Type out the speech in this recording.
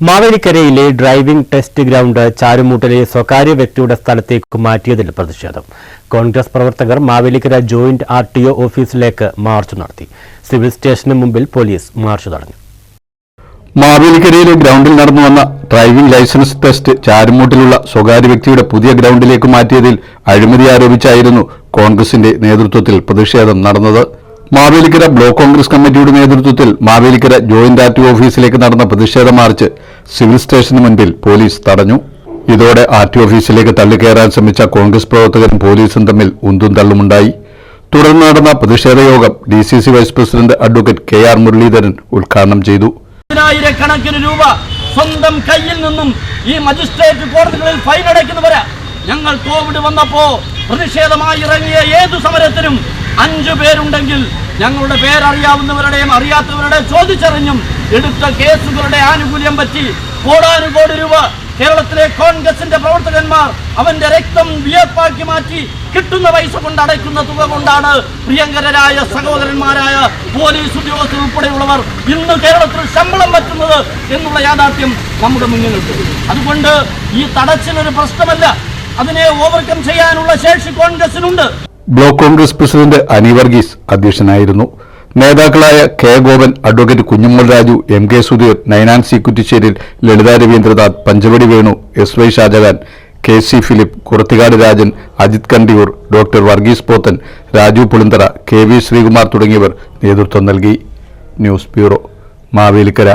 മാവേലിക്കരയിലെ driving test ground ചാരുമൂട്ടിലെ സ്വകാര്യ വ്യക്തിയുടെ സ്ഥലത്തേക്ക് മാറ്റിയതിൽ പ്രതിഷേധം. കോൺഗ്രസ് പ്രവർത്തകർ മാവേലിക്കര ജോയിന്റ് RTO ഓഫീസിലേക്ക് മാർച്ച് നടത്തി. സിവിൽ സ്റ്റേഷന് മുമ്പിൽ പോലീസ് മാർച്ച് തടഞ്ഞു. മാവേലിക്കരയിലെ ഗ്രൗണ്ടിൽ നടന്നു വന്ന ഡ്രൈവിംഗ് ലൈസൻസ് ടെസ്റ്റ് ചാരുമൂട്ടിലുള്ള സ്വകാര്യ വ്യക്തിയുടെ പുതിയ ഗ്രൗണ്ടിലേക്ക് മാറ്റിയതിൽ അഴിമതി ആരോപിച്ചായിരുന്നു കോൺഗ്രസിന്റെ നേതൃത്വത്തിൽ പ്രതിഷേധം നടന്നത്. മാവേലിക്കര ബ്ലോക്ക് കോൺഗ്രസ് കമ്മിറ്റിയുടെ നേതൃത്വത്തിൽ മാവേലിക്കര ജോയിന്റ് RTO ഓഫീസിലേക്ക് നടന്ന പ്രതിഷേധ മാർച്ച് സിവിൽ സ്റ്റേഷന് മുൻപിൽ പോലീസ് തടഞ്ഞു. ഇതോടെ RTO ഓഫീസിലേക്ക് തള്ളിക്കയറാൻ ശ്രമിച്ച കോൺഗ്രസ് പ്രവർത്തകരും പോലീസും തമ്മിൽ ഉന്തും തള്ളുമുണ്ടായി. തുടർന്ന് നടന്ന പ്രതിഷേധ യോഗം DCC vice president advocate KR Muraleedharan ഉദ്ഘാടനം ചെയ്തു. കണക്കിന് രൂപ സ്വന്തം കയ്യിൽ നിന്നും ഈ മജിസ്ട്രേറ്റ് കോടതികളിൽ ഫൈൻ അടയ്ക്കുന്നവരാ. ഞങ്ങൾ കോവിഡ് വന്നപ്പോ പ്രതിഷേധമായി ഇറങ്ങിയ ഏതു സമരത്തിനും 5 പേരുണ്ടെങ്കിൽ ഞങ്ങളുടെ പേരറിയാവുന്നവരുടെയും അറിയാത്തവരുടെയും ചോദിച്ചറിഞ്ഞും എടുത്ത കേസുകളുടെ ആനുകൂല്യം പറ്റി കോടാനുകോടി രൂപ കേരളത്തിലെ കോൺഗ്രസിന്റെ പ്രവർത്തകന്മാർ അവന്റെ രക്തം വിയർപ്പാക്കി മാറ്റി കിട്ടുന്ന പൈസ കൊണ്ട് അടയ്ക്കുന്ന തുക കൊണ്ടാണ് പ്രിയങ്കരായ സഹോദരന്മാരായ പോലീസ് ഉദ്യോഗസ്ഥർ ഉൾപ്പെടെയുള്ളവർ ഇന്ന് കേരളത്തിൽ ശമ്പളം പറ്റുന്നത് എന്നുള്ള യാഥാർത്ഥ്യം നമ്മുടെ മുന്നിലുണ്ട്. അതുകൊണ്ട് ഈ തടച്ചിലൊരു പ്രശ്നമല്ല, അതിനെ ഓവർകം ചെയ്യാനുള്ള ശേഷി കോൺഗ്രസിനുണ്ട്. ബ്ലോക്ക് കോൺഗ്രസ് പ്രസിഡന്റ് അനി വർഗീസ് അധ്യക്ഷനായിരുന്നു. നേതാക്കളായ K. Gopan, advocate Kunjumol Raju, MK Sudheer, Nainan C Kuttisseril, Lalitha Ravindranath, Panchavadi Venu, SY Shajahan, KC Philip, Kurathikad Rajan, Ajith Kandiyoor, doctor Varghese Pothan, Raju Pulinthara, KV Sreekumar തുടങ്ങിയവർ നേതൃത്വം നൽകി. News bureau, Mavelikkara.